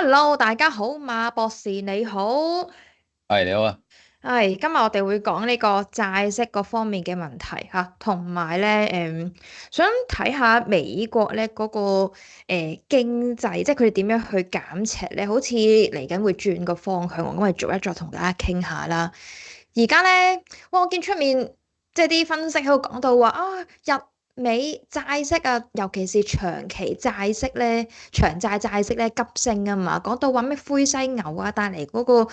Hello，大家好，馬博士你好。係你好啊。今日我哋會講呢個債息嗰方面嘅問題吓，同埋咧，想睇下美國咧嗰個經濟，即係佢哋點樣去減赤咧，好似嚟緊會轉個方向喎，咁我哋逐一再同大家傾下啦。而家咧，哇！我見出面即係啲分析喺度講到話啊，日美債息啊，尤其是長期債息咧，長債債息咧急升啊嘛，講到話咩灰犀牛啊，帶嚟嗰個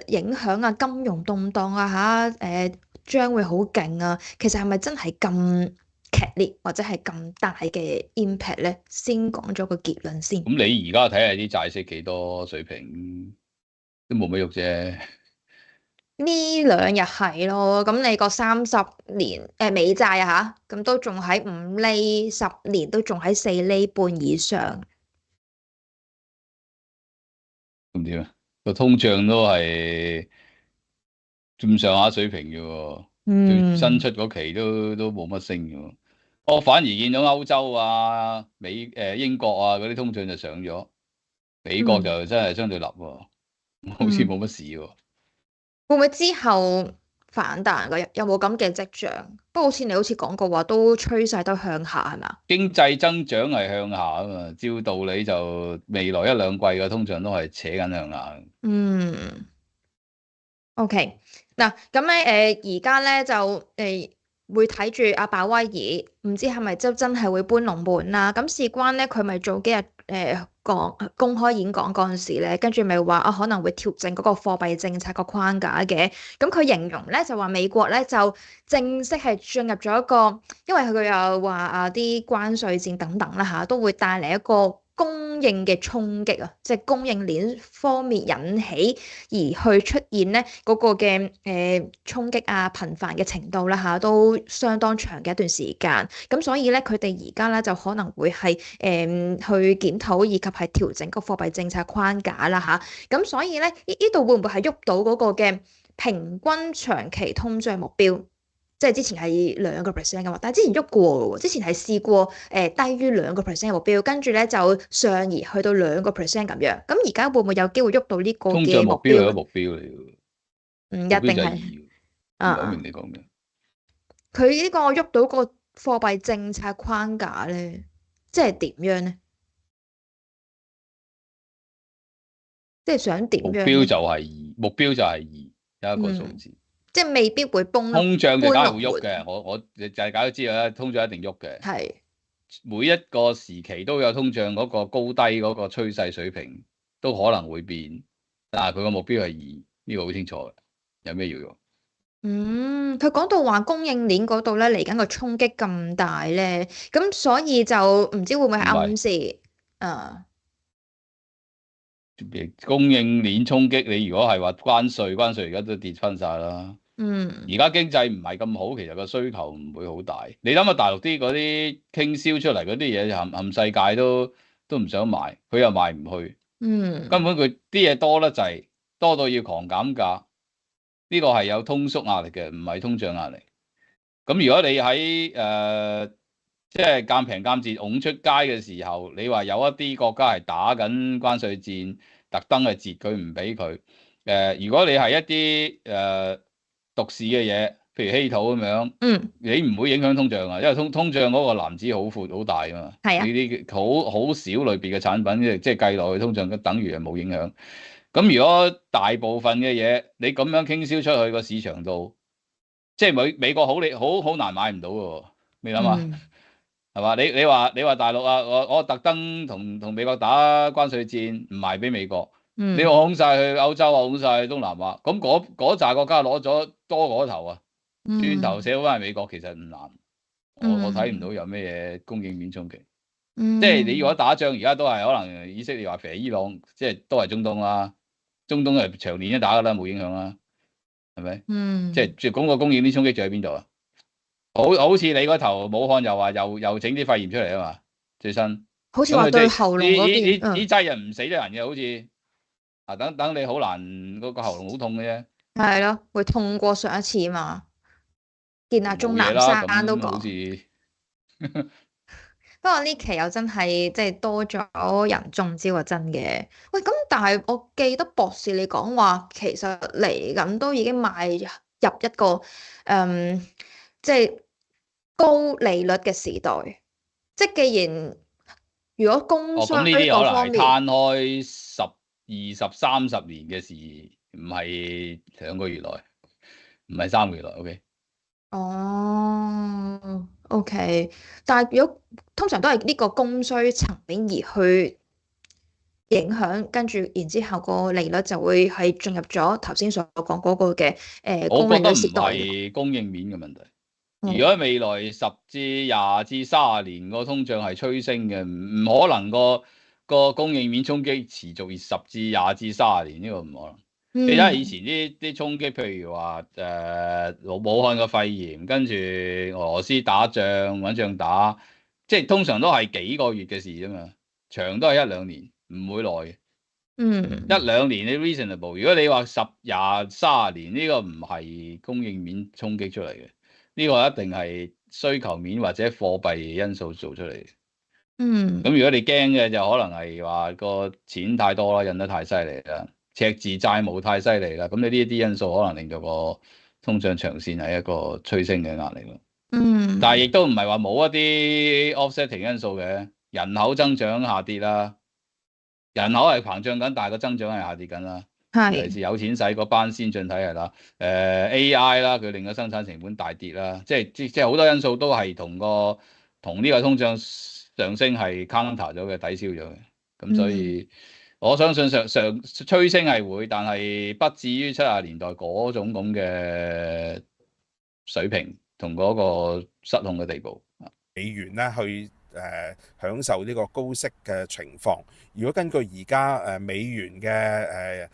影響啊，金融動盪啊嚇，將會好勁啊。其實係咪真係咁劇烈或者係咁大嘅 impact 咧？先講咗個結論先。咁你而家睇下啲債息幾多水平，都冇乜喐啫。呢兩日係咯，咁你個30年美債啊嚇，咁都仲喺5厘，10年都仲喺4厘半以上。咁點啊？個通脹都係咁上下水平嘅喎，最新嗯出嗰期都冇乜升嘅喎。我反而見到歐洲啊、英國啊嗰啲通脹就上咗，美國嗯就真係相對立喎，好似嗯，冇乜事喎。會唔會之後反彈嘅？有冇咁嘅跡象？不過好似你好似講過話，都趨勢都向下係咪啊？經濟增長係向下啊嘛，照道理就未來一兩季嘅通脹都係扯緊向下。嗯。O.K. 嗱，咁咧而家咧就會睇住阿鮑威爾，唔知係咪真係會搬龍門啦？咁事關咧，佢咪早幾日講公開演講嗰陣時咧，跟住咪話啊可能會調整嗰個貨幣政策個框架嘅。咁佢形容咧就話美國咧就正式係進入咗一個，因為佢又話啊啲關稅戰等等啦嚇，都會帶嚟一個供應嘅衝擊啊，即係供應鏈方面引起。而去出現咧嗰個嘅衝擊啊頻繁嘅程度啦嚇，都相當長嘅一段時間。咁所以咧，佢哋而家咧就可能會係去檢討以及係調整個貨幣政策框架啦嚇。咁所以咧，呢度會唔會係喐到嗰個嘅平均長期通脹目標？即係之前係2%嘅嘛，但係之前喐過嘅喎，之前係試過低於2%嘅目標，跟住咧就上移去到2%咁樣。咁而家會唔會有機會喐到呢個通脹嘅目標係個目標？目標嚟嘅，唔一目標就係定係二，唔係好明啊，你講咩？佢呢個喐到個貨幣政策框架咧，即係點樣咧？即係想點目樣咧？標就係二，目標就係二，有一個數嗯，字。即係未必會通脹就梗係會搬龍門，喐嘅，我就係大家都知道啦，通脹一定喐嘅。係。每一個時期都有通脹嗰個高低嗰個趨勢水平都可能會變，但係佢個目標係二，呢個好清楚嘅。有咩要用？佢講到話供應鏈嗰度咧嚟緊個衝擊咁大咧，咁所以就唔知會唔會係唔係暗示，啊，供應鏈衝擊，你如果係話關稅而家都跌翻晒啦。嗯而家經濟唔係咁好，其實個需求唔會好大。你諗下大陸啲嗰啲傾銷出嚟嗰啲嘢，冚世界都唔想賣，佢又賣唔去，根嗯本佢啲嘢多得滯，多到要狂減價。呢個係有通縮壓力嘅，唔係通脹壓力。咁如果你喺即係賤平賤賤拱出街嘅時候，你話有一啲國家係打緊關稅戰，特登係截佢唔俾佢。如果你係一啲獨市嘅嘢，譬如稀土咁樣，嗯，你唔會影響通脹啊，因為通脹嗰個籃子好闊好大啊嘛。你係啊，啲好少類別嘅產品，即係計落去通脹，等於係冇影響。咁如果大部分嘅嘢你咁樣傾銷出去個市場度，即係美國好你好難買唔到嘅喎，你諗下嗯係嘛？你話大陸啊，我特登同美國打關稅戰，唔賣俾美國，你嗯控晒去歐洲啊，控晒去東南亞，咁嗰扎國家攞咗多嗰頭啊，轉頭嗯寫翻去美國其實唔難，我睇唔到嗯有咩嘢供應鏈衝擊。即係你如果嗯打仗，而家都係可能以色列話肥伊朗，即係都係中東啦，中東係長年一打噶啦，冇影響啦，係咪？即係嗯，即係講個供應鏈衝擊就喺邊度啊？好似你嗰頭武漢又話又整啲肺炎出嚟啊嘛，最新好似話咁啊，即係對喉嚨呢呢嗰邊，呢呢劑人唔死得人嘅，好似啊等你好難嗰個喉嚨好痛嘅啫，係咯，會痛過上一次嘛？見阿鐘冇嘢啦，南山都咁好講。似不過呢期又真係即係多咗人中招啊，真嘅。喂，咁但係我記得博士你講話，其實嚟緊都已經邁入一個嗯，即係高利率嘅時代。即係既然如果供哦，咁需呢啲嗰可能係方面，攤開10、20、30年嘅事，唔係2個月內，唔係3個月內。OK。哦，OK，但係如果通常都係呢個供需層面而去影響，跟住然之後個利率就會係進入咗頭先所講嗰個嘅高利我覺得唔率時代嘅。係供應面嘅問題。如果哦，未來10至20至30年個通脹係趨升嘅，唔可能個供應面衝擊持續10至20至30年，呢個唔可能。你睇下以嗯前啲衝擊，譬如話武漢嘅肺炎，跟住俄羅斯打仗揾仗打，即係通常都係幾個月嘅事啫嘛，長都係1、2年，唔會耐嘅。嗯1、2年你 reasonable，如果你話10、20、30年呢個唔係供應面衝擊出嚟嘅，呢個一定係需求面或者貨幣因素做出嚟嘅。咁嗯如果你驚嘅就可能係話個錢太多啦，印得太犀利啦，赤字債務太犀利啦，咁你呢啲因素可能令到個通脹長線係一個催升嘅壓力咯。但係嗯，亦都唔係話冇一啲 offsetting 因素嘅，人口增長下跌啦。人口係膨脹緊，但係個增長係下跌緊啦。尤其係，是有錢使嗰班先進體系啦，AI 啦，佢令個生產成本大跌啦，即係好多因素都係同呢個通脹上升係 counter 咗嘅，抵消咗嘅。咁所嗯以我相信上催升係會，但係不至於70年代嗰種咁嘅水平同嗰個失控嘅地步。美元咧去享受呢個高息嘅情況。如果根據而家美元嘅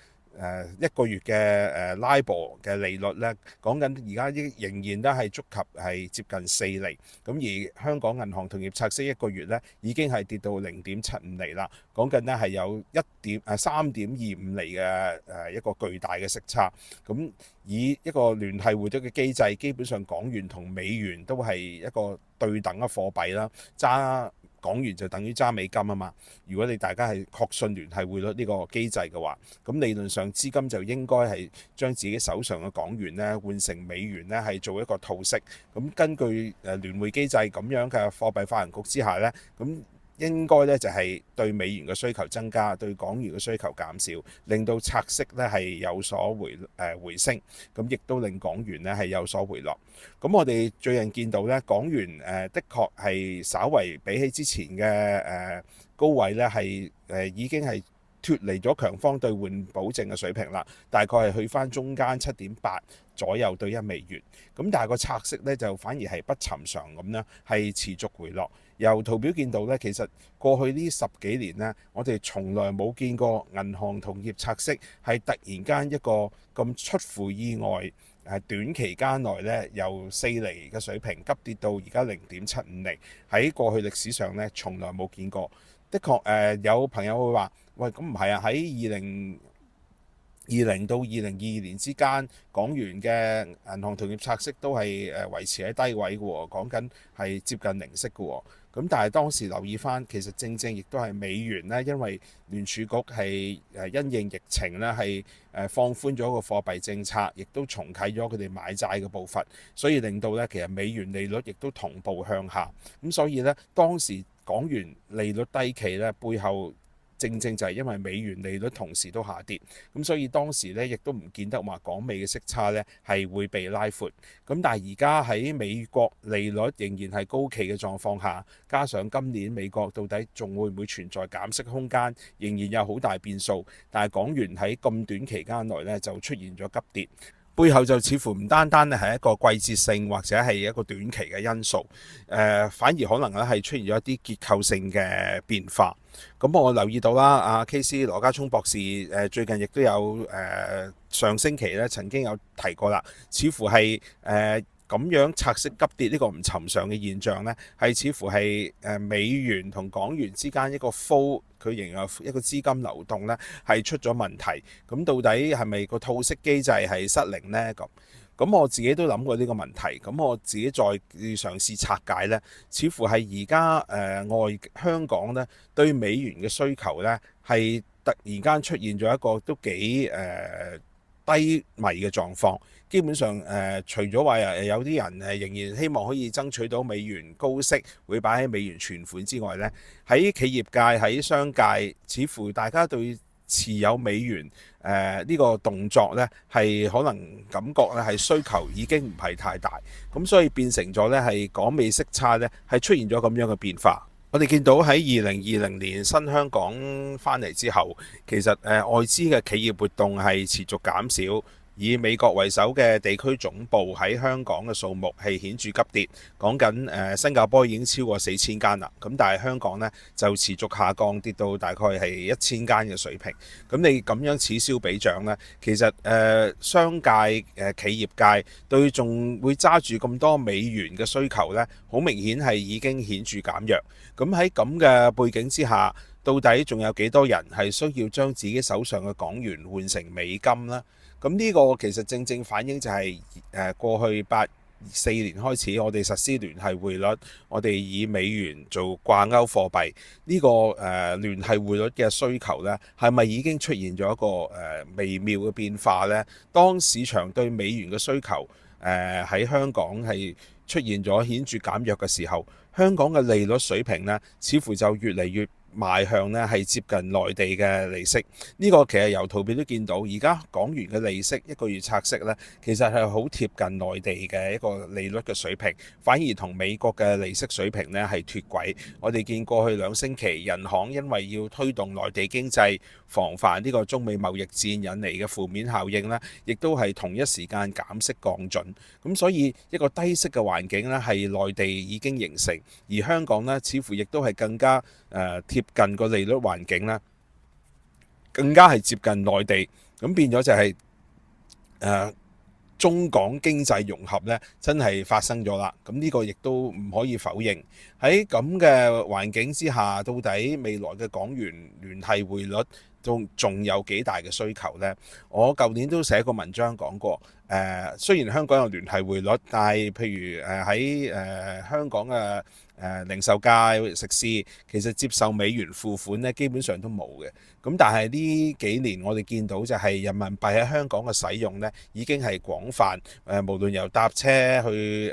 1個月嘅LIBOR 嘅利率咧，講緊而家仍然都係觸及係接近4厘。咁而香港銀行同業拆息1個月咧已經係跌到0.75厘啦。講緊咧係有3.25厘嘅一個巨大嘅息差。咁以一個聯繫匯率嘅機制，基本上港元同美元都係一個對等嘅貨幣啦。揸港元就等於揸美金啊嘛。如果你大家係確信聯繫匯率呢個機制嘅話，咁理論上資金就應該係將自己手上嘅港元咧換成美元咧，係做一個套息。咁根據聯匯機制咁樣嘅貨幣發行局之下咧，咁應該咧就係對美元嘅需求增加，對港元嘅需求減少，令到拆息咧係有所回升，咁亦都令港元咧係有所回落。咁我哋最近見到咧，港元的確係稍為比起之前嘅高位咧係已經係脫離咗強方兌換保證嘅水平啦，大概係去翻中間7.8左右對1美元。咁但係個拆息咧就反而係不尋常咁咧，係持續回落。由圖表見到咧，其實過去呢10幾年咧，我哋從來冇見過銀行同業拆息係突然間一個咁出乎意外，短期間內咧由4厘嘅水平急跌到而家0.75厘，喺過去歷史上咧從來冇見過。的確有朋友會話：喂，咁唔係啊，喺2020到2022年之間，港元嘅銀行同業拆息都係維持喺低位嘅喎，講緊係接近零息嘅喎。咁但係當時留意翻，其實正正亦都係美元咧，因為聯儲局係因應疫情咧係放寬咗個貨幣政策，亦都重啟咗佢哋買債嘅步伐，所以令到咧其實美元利率亦都同步向下。咁所以咧當時港元利率低企咧，背後正正就係因為美元利率同時都下跌，咁所以當時咧亦都唔見得話港美嘅息差咧係會被拉闊。咁但係而家喺美國利率仍然係高企嘅狀況下，加上今年美國到底仲會唔會存在減息空間，仍然有好大變數。但係港元喺咁短期間內咧就出現咗急跌。背後就似乎唔單單係一個季節性或者係一個短期嘅因素，反而可能咧係出現咗一啲結構性嘅變化。咁我留意到啦，阿 KC 羅家聰博士最近亦都有上星期咧曾經有提過啦，似乎係咁樣拆息急跌呢個唔尋常嘅現象呢，係似乎係美元同港元之間一個 flow，佢仍有一個資金流動呢係出咗問題。咁到底係咪個套息機制係失靈呢？咁咁我自己都諗過呢個問題，咁我自己再嘗試拆解呢，似乎係而家香港呢對美元嘅需求呢，係突然間出現咗一個都幾低迷嘅狀況。基本上除咗話有啲人仍然希望可以爭取到美元高息，會擺喺美元存款之外呢，喺企業界、喺商界，似乎大家對持有美元呢個動作呢，係可能感覺咧係需求已經唔係太大，咁所以變成咗呢係港美息差呢係出現咗咁樣嘅變化。我哋見到喺2020年新香港翻嚟之後，其實外資嘅企業活動係持續減少。以美國為首嘅地區總部喺香港嘅數目係顯著急跌，講緊新加坡已經超過4000間啦，咁但係香港呢就持續下降，跌到大概係1000間嘅水平。咁你咁樣此消彼長呢，其實商界企業界對仲會揸住咁多美元嘅需求呢，好明顯係已經顯著減弱。咁喺咁嘅背景之下，到底仲有幾多人係需要將自己手上嘅港元換成美金呢？咁呢個其實正正反映就係過去84年開始，我哋實施聯繫匯率，我哋以美元做掛鈎貨幣，呢個聯繫匯率嘅需求呢，係咪已經出現咗一個微妙嘅變化呢？當市場對美元嘅需求喺香港係出現咗顯著減弱嘅時候，香港嘅利率水平呢，似乎就越嚟越邁向呢係接近內地嘅利息。呢個其實由圖表都見到，而家港元嘅利息1個月拆息呢，其實係好貼近內地嘅一個利率嘅水平，反而同美國嘅利息水平呢係脫軌。我哋見過去2星期，人行因為要推動內地經濟，防範呢個中美貿易戰引嚟嘅負面效應呢，亦都係同一時間減息降準。咁所以一個低息嘅環境呢，係內地已經形成，而香港呢，似乎亦都係更加貼近個利率環境啦，更加係接近內地，咁變咗就係中港經濟融合呢，真係發生咗啦。咁呢個亦都唔可以否認。喺咁嘅環境之下，到底未來嘅港元聯繫匯率仲有幾大嘅需求呢？我舊年都寫過文章講過，雖然香港有聯繫匯率，但係譬如喺香港嘅零售界食肆，其實接受美元付款呢，基本上都冇嘅。咁但係呢幾年我哋見到就係人民幣喺香港嘅使用呢，已經係廣泛。無論由搭車去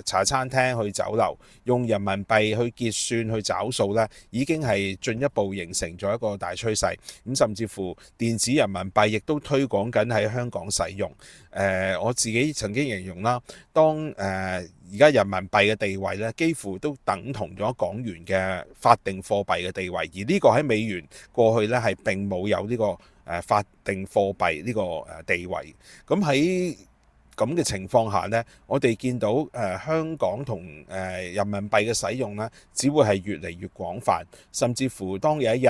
茶餐廳去酒樓，用人民幣去結算去找數呢，已經係進一步形成咗一個大趨勢。咁甚至乎電子人民幣亦都推廣緊喺香港使用。我自己曾經形容啦，當而家人民幣嘅地位咧，幾乎都等同咗港元嘅法定貨幣嘅地位，而呢個喺美元過去咧係並冇有呢個法定貨幣呢個地位。咁喺咁嘅情況下呢，我哋見到香港同人民幣嘅使用呢，只會係越嚟越廣泛，甚至乎當有一日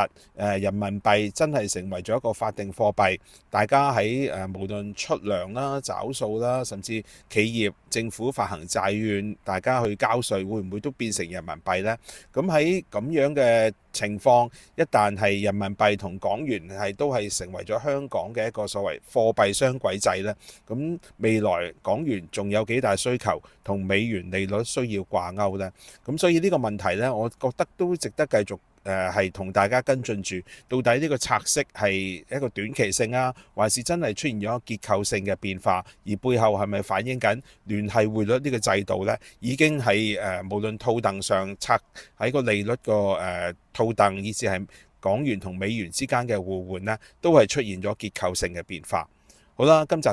人民幣真係成為咗一個法定貨幣，大家喺無論出糧啦、找數啦，甚至企業、政府發行債券，大家去交稅，會唔會都變成人民幣呢？咁喺咁樣嘅情況，一旦係人民幣同港元都係成為咗香港嘅一個所謂貨幣雙軌制呢，咁未來港元仲有幾大需求同美元利率需要掛鈎呢？咁所以呢個問題呢，我覺得都值得繼續係同大家跟進住，到底呢個拆息係一個短期性啊，還是真係出現咗一個結構性嘅變化？而背後係咪反映緊聯繫匯率呢個制度呢，已經係無論套戥上拆喺個利率個套戥，以至係港元同美元之間嘅互換呢，都係出現咗結構性嘅變化。好啦，今集